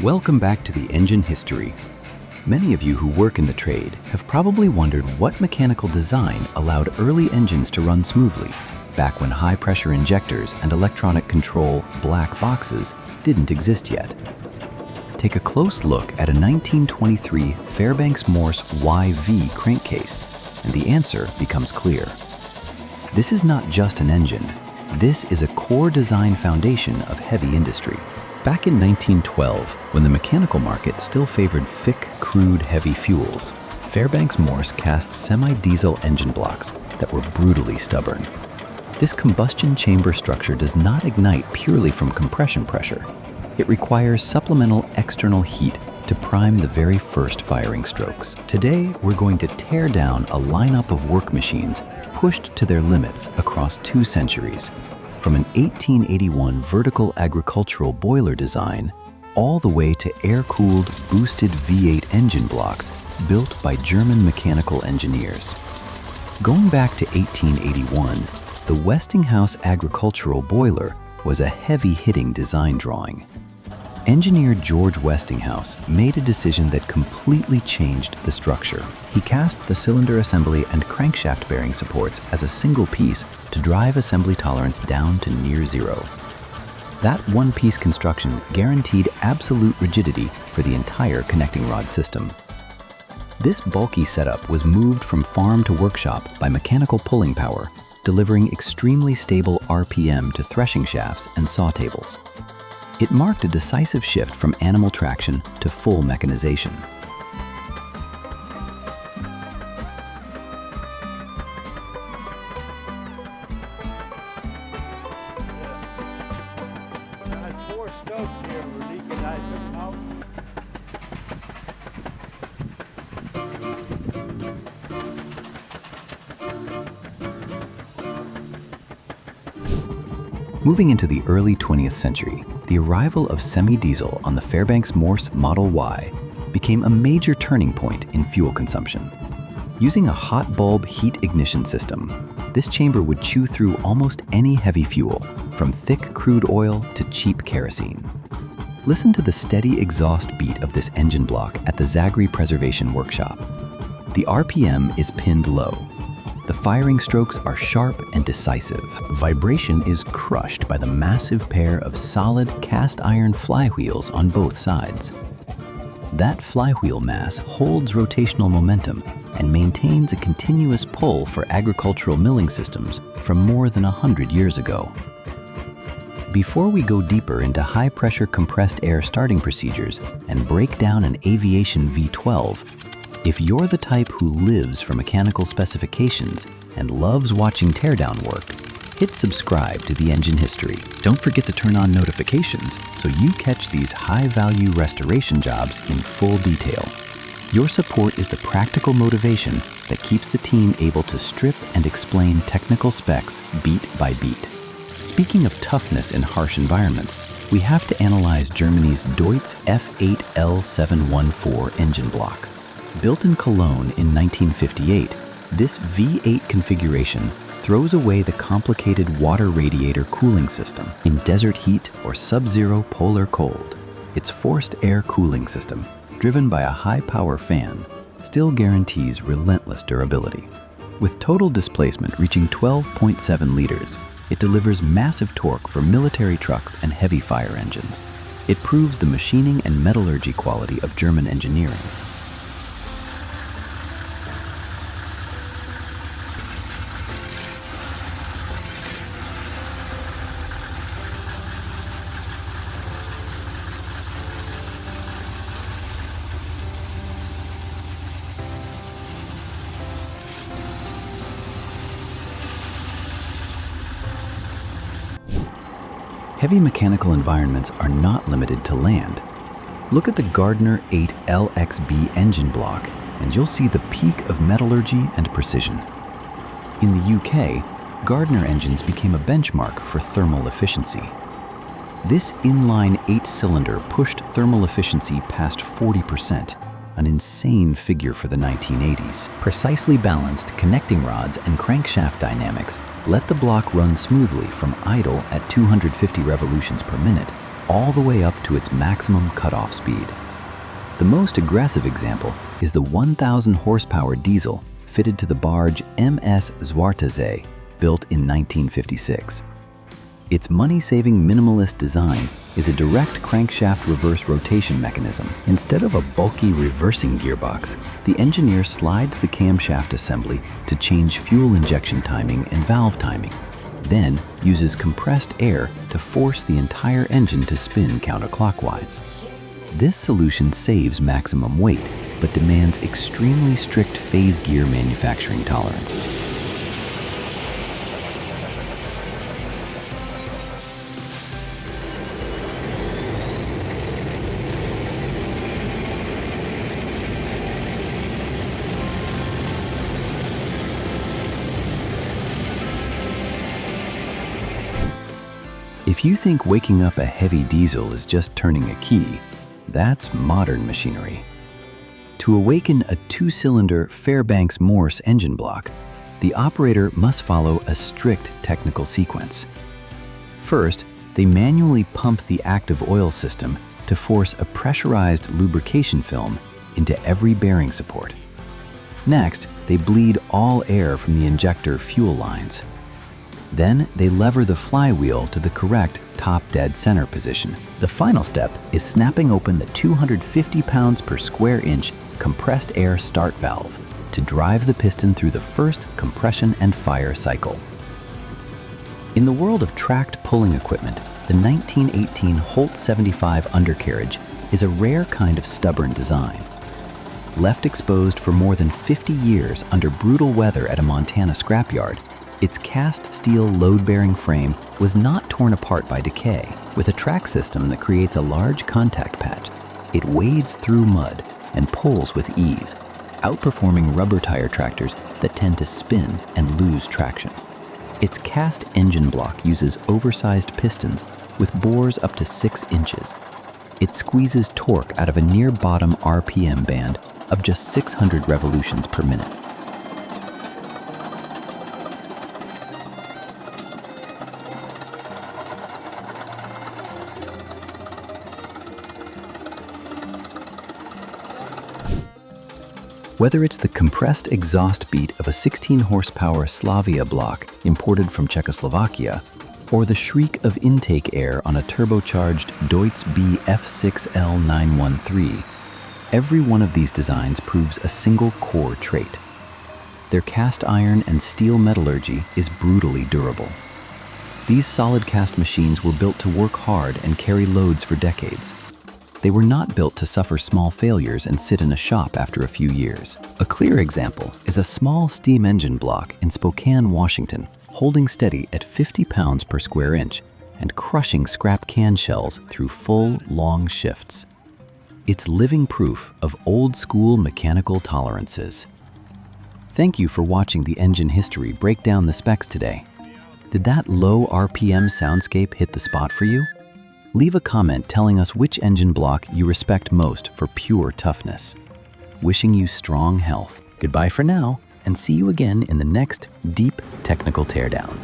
Welcome back to the engine history. Many of you who work in the trade have probably wondered what mechanical design allowed early engines to run smoothly, back when high-pressure injectors and electronic control black boxes didn't exist yet. Take a close look at a 1923 Fairbanks Morse YV crankcase, and the answer becomes clear. This is not just an engine. This is a core design foundation of heavy industry. Back in 1912, when the mechanical market still favored thick, crude, heavy fuels, Fairbanks Morse cast semi-diesel engine blocks that were brutally stubborn. This combustion chamber structure does not ignite purely from compression pressure. It requires supplemental external heat to prime the very first firing strokes. Today, we're going to tear down a lineup of work machines pushed to their limits across 2 centuries, from an 1881 vertical agricultural boiler design all the way to air-cooled, boosted V8 engine blocks built by German mechanical engineers. Going back to 1881, the Westinghouse agricultural boiler was a heavy-hitting design drawing. Engineer George Westinghouse made a decision that completely changed the structure. He cast the cylinder assembly and crankshaft bearing supports as a single piece to drive assembly tolerance down to near zero. That one-piece construction guaranteed absolute rigidity for the entire connecting rod system. This bulky setup was moved from farm to workshop by mechanical pulling power, delivering extremely stable RPM to threshing shafts and saw tables. It marked a decisive shift from animal traction to full mechanization. I had 4 stokes here, we're leaking, I took them out. Moving into the early 20th century, the arrival of semi-diesel on the Fairbanks Morse Model Y became a major turning point in fuel consumption. Using a hot bulb heat ignition system, this chamber would chew through almost any heavy fuel, from thick crude oil to cheap kerosene. Listen to the steady exhaust beat of this engine block at the Zagre Preservation Workshop. The RPM is pinned low. The firing strokes are sharp and decisive. Vibration is crushed by the massive pair of solid cast iron flywheels on both sides. That flywheel mass holds rotational momentum and maintains a continuous pull for agricultural milling systems from more than 100 years ago. Before we go deeper into high-pressure compressed air starting procedures and break down an aviation V12, if you're the type who lives for mechanical specifications and loves watching teardown work, hit subscribe to The Engine History. Don't forget to turn on notifications so you catch these high-value restoration jobs in full detail. Your support is the practical motivation that keeps the team able to strip and explain technical specs beat by beat. Speaking of toughness in harsh environments, we have to analyze Germany's Deutz F8L714 engine block. Built in Cologne in 1958, this V8 configuration throws away the complicated water radiator cooling system in desert heat or sub-zero polar cold. Its forced air cooling system, driven by a high-power fan, still guarantees relentless durability. With total displacement reaching 12.7 liters, it delivers massive torque for military trucks and heavy fire engines. It proves the machining and metallurgy quality of German engineering. Heavy mechanical environments are not limited to land. Look at the Gardner 8 LXB engine block, and you'll see the peak of metallurgy and precision. In the UK, Gardner engines became a benchmark for thermal efficiency. This inline 8-cylinder pushed thermal efficiency past 40%, an insane figure for the 1980s. Precisely balanced connecting rods and crankshaft dynamics let the block run smoothly from idle at 250 revolutions per minute all the way up to its maximum cutoff speed. The most aggressive example is the 1,000 horsepower diesel fitted to the barge MS Zwarte Zee, built in 1956. Its money-saving minimalist design is a direct crankshaft reverse rotation mechanism. Instead of a bulky reversing gearbox, the engineer slides the camshaft assembly to change fuel injection timing and valve timing, then uses compressed air to force the entire engine to spin counterclockwise. This solution saves maximum weight, but demands extremely strict phase gear manufacturing tolerances. If you think waking up a heavy diesel is just turning a key, that's modern machinery. To awaken a two-cylinder Fairbanks-Morse engine block, the operator must follow a strict technical sequence. First, they manually pump the active oil system to force a pressurized lubrication film into every bearing support. Next, they bleed all air from the injector fuel lines. Then they lever the flywheel to the correct top dead center position. The final step is snapping open the 250 pounds per square inch compressed air start valve to drive the piston through the first compression and fire cycle. In the world of tracked pulling equipment, the 1918 Holt 75 undercarriage is a rare kind of stubborn design. Left exposed for more than 50 years under brutal weather at a Montana scrapyard, its cast steel load-bearing frame was not torn apart by decay. With a track system that creates a large contact patch, it wades through mud and pulls with ease, outperforming rubber tire tractors that tend to spin and lose traction. Its cast engine block uses oversized pistons with bores up to 6 inches. It squeezes torque out of a near-bottom RPM band of just 600 revolutions per minute. Whether it's the compressed exhaust beat of a 16-horsepower Slavia block imported from Czechoslovakia, or the shriek of intake air on a turbocharged Deutz B F6L 913, every one of these designs proves a single core trait. Their cast iron and steel metallurgy is brutally durable. These solid cast machines were built to work hard and carry loads for decades. They were not built to suffer small failures and sit in a shop after a few years. A clear example is a small steam engine block in Spokane, Washington, holding steady at 50 pounds per square inch and crushing scrap can shells through full, long shifts. It's living proof of old-school mechanical tolerances. Thank you for watching the Engine History break down the specs today. Did that low RPM soundscape hit the spot for you? Leave a comment telling us which engine block you respect most for pure toughness. Wishing you strong health. Goodbye for now, and see you again in the next deep technical teardown.